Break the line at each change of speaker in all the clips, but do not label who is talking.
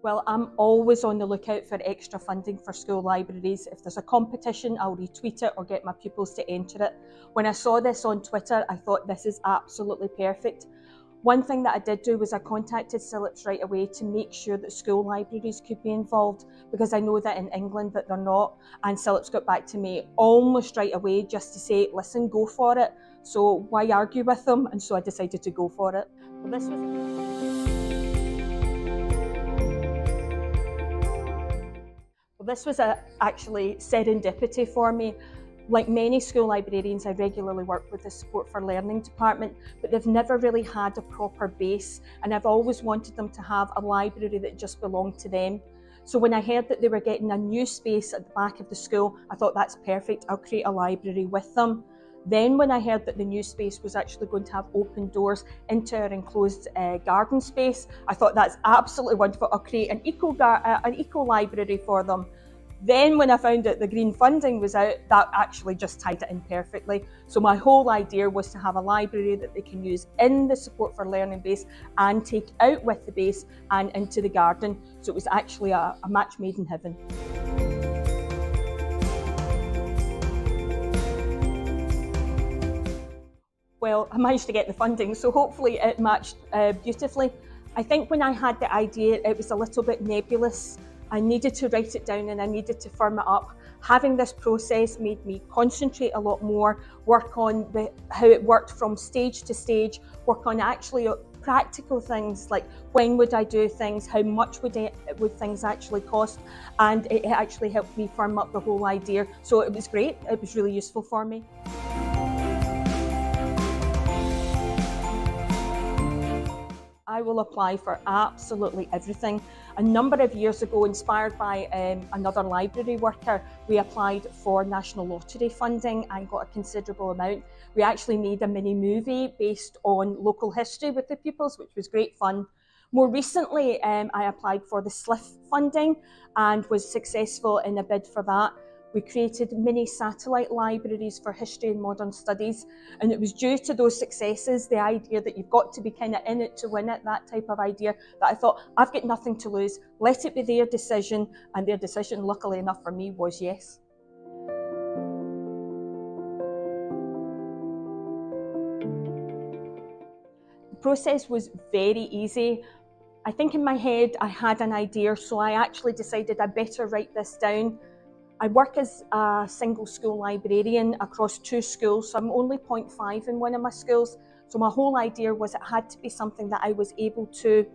Well, I'm always on the lookout for extra funding for school libraries. If there's a competition, I'll retweet it or get my pupils to enter it. When I saw this on Twitter, I thought this is absolutely perfect. One thing that I did do was I contacted CILIPS right away to make sure that school libraries could be involved, because I know that in England that they're not, and CILIPS got back to me almost right away just to say, listen, go for it. So why argue with them? And so I decided to go for it. Well, this was actually serendipity for me. Like many school librarians, I regularly work with the Support for Learning department, but they've never really had a proper base, and I've always wanted them to have a library that just belonged to them. So when I heard that they were getting a new space at the back of the school, I thought that's perfect, I'll create a library with them. Then when I heard that the new space was actually going to have open doors into our enclosed garden space, I thought that's absolutely wonderful, I'll create an eco library for them. Then when I found that the green funding was out, that actually just tied it in perfectly. So my whole idea was to have a library that they can use in the Support for Learning base and take out with the base and into the garden. So it was actually a match made in heaven. Well, I managed to get the funding, so hopefully it matched beautifully. I think when I had the idea, it was a little bit nebulous. I needed to write it down and I needed to firm it up. Having this process made me concentrate a lot more, work on how it worked from stage to stage, work on actually practical things like when would I do things, how much would things actually cost, and it actually helped me firm up the whole idea. So it was great, it was really useful for me. I will apply for absolutely everything. A number of years ago, inspired by another library worker, we applied for National Lottery funding and got a considerable amount. We actually made a mini movie based on local history with the pupils, which was great fun. More recently, I applied for the CILIP funding and was successful in a bid for that. We created mini satellite libraries for history and modern studies, and it was due to those successes, the idea that you've got to be kind of in it to win it, that type of idea, that I thought, I've got nothing to lose, let it be their decision, and their decision, luckily enough for me, was yes. The process was very easy. I think in my head I had an idea, so I actually decided I better write this down. I work as a single school librarian across 2 schools, so I'm only 0.5 in one of my schools. So my whole idea was it had to be something that I was able to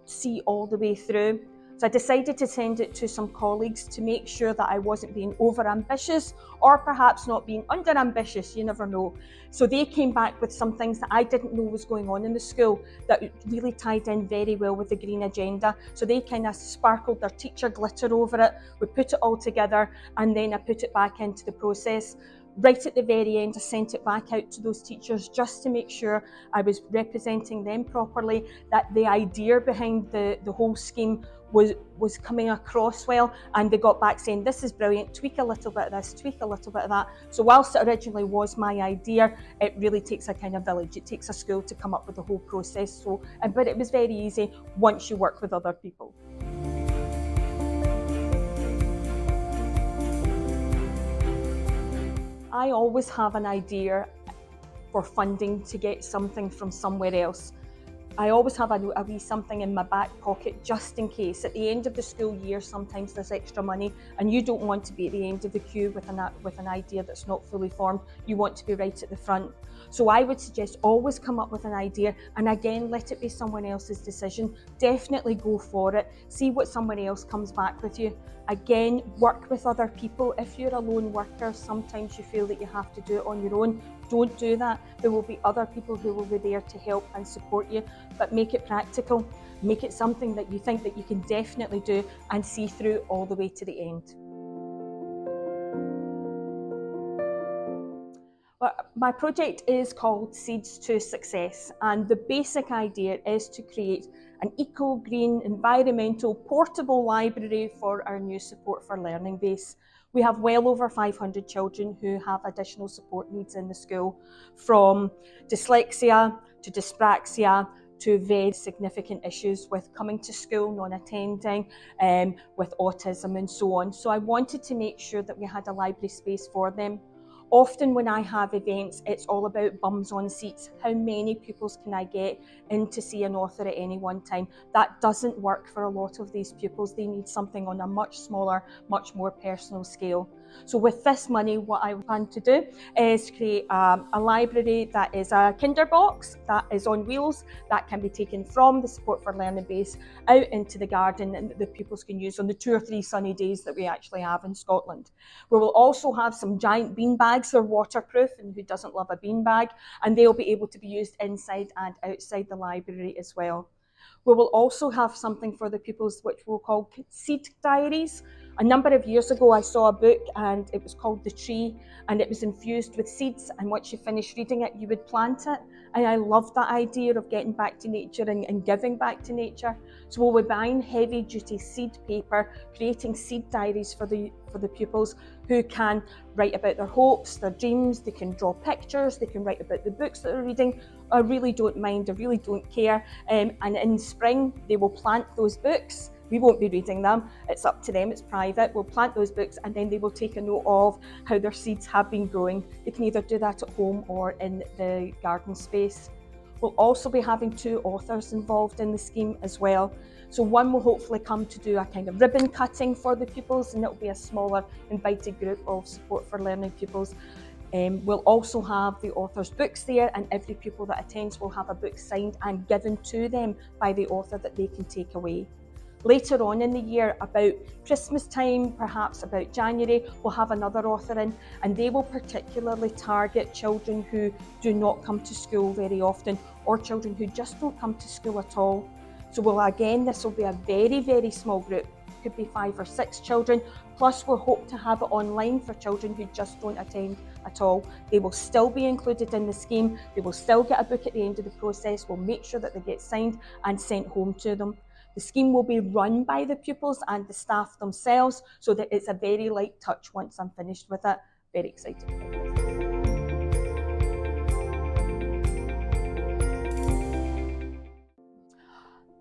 see all the way through. So I decided to send it to some colleagues to make sure that I wasn't being over ambitious or perhaps not being under ambitious, you never know. So they came back with some things that I didn't know was going on in the school that really tied in very well with the green agenda. So they kind of sparkled their teacher glitter over it. We put it all together and then I put it back into the process. Right at the very end, I sent it back out to those teachers just to make sure I was representing them properly, that the idea behind the whole scheme was coming across well, and they got back saying, this is brilliant, tweak a little bit of this, tweak a little bit of that. So whilst it originally was my idea, it really takes a kind of village, it takes a school to come up with the whole process. So, but it was very easy once you work with other people. I always have an idea for funding to get something from somewhere else. I always have a wee something in my back pocket just in case. At the end of the school year, sometimes there's extra money and you don't want to be at the end of the queue with an idea that's not fully formed. You want to be right at the front. So I would suggest always come up with an idea, and again, let it be someone else's decision. Definitely go for it. See what someone else comes back with you. Again, work with other people. If you're a lone worker, sometimes you feel that you have to do it on your own. Don't do that. There will be other people who will be there to help and support you, but make it practical. Make it something that you think that you can definitely do and see through all the way to the end. Well, my project is called Seeds to Success, and the basic idea is to create an eco-green, environmental, portable library for our new Support for Learning base. We have well over 500 children who have additional support needs in the school, from dyslexia to dyspraxia to very significant issues with coming to school, non-attending, with autism and so on. So I wanted to make sure that we had a library space for them. Often when I have events, it's all about bums on seats. How many pupils can I get in to see an author at any one time? That doesn't work for a lot of these pupils. They need something on a much smaller, much more personal scale. So with this money, what I plan to do is create a library that is a kinder box, that is on wheels, that can be taken from the Support for Learning base out into the garden, and the pupils can use on the 2 or 3 sunny days that we actually have in Scotland. We will also have some giant bean bags. They're waterproof, and who doesn't love a bean bag? And they'll be able to be used inside and outside the library as well. We will also have something for the pupils which we'll call seed diaries. A number of years ago I saw a book and it was called The Tree, and it was infused with seeds, and once you finished reading it you would plant it. And I loved that idea of getting back to nature and giving back to nature. So we'll be buying heavy duty seed paper, creating seed diaries for the pupils, who can write about their hopes, their dreams, they can draw pictures, they can write about the books that they're reading. I really don't mind, I really don't care. And in spring they will plant those books. We won't be reading them, it's up to them, it's private. We'll plant those books and then they will take a note of how their seeds have been growing. They can either do that at home or in the garden space. We'll also be having 2 authors involved in the scheme as well. So one will hopefully come to do a kind of ribbon cutting for the pupils, and it'll be a smaller invited group of Support for Learning pupils. We'll also have the author's books there, and every pupil that attends will have a book signed and given to them by the author that they can take away. Later on in the year, about Christmas time, perhaps about January, we'll have another author in, and they will particularly target children who do not come to school very often, or children who just don't come to school at all. So this will be a very, very small group. Could be 5 or 6 children, plus we'll hope to have it online for children who just don't attend at all. They will still be included in the scheme, they will still get a book at the end of the process. We'll make sure that they get signed and sent home to them. The scheme will be run by the pupils and the staff themselves, so that it's a very light touch once I'm finished with it. Very excited about this.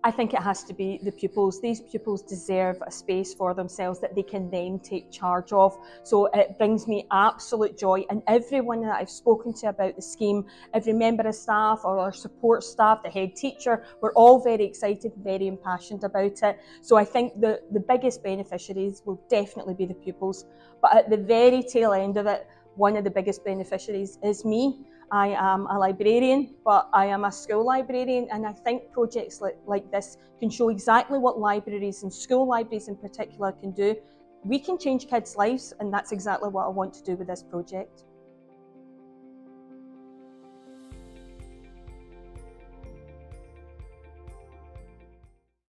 I think it has to be the pupils. These pupils deserve a space for themselves that they can then take charge of. So it brings me absolute joy, and everyone that I've spoken to about the scheme, every member of staff or our support staff, the head teacher, we're all very excited, very impassioned about it. So I think the biggest beneficiaries will definitely be the pupils. But at the very tail end of it, one of the biggest beneficiaries is me. I am a librarian, but I am a school librarian, and I think projects like this can show exactly what libraries and school libraries in particular can do. We can change kids' lives, and that's exactly what I want to do with this project.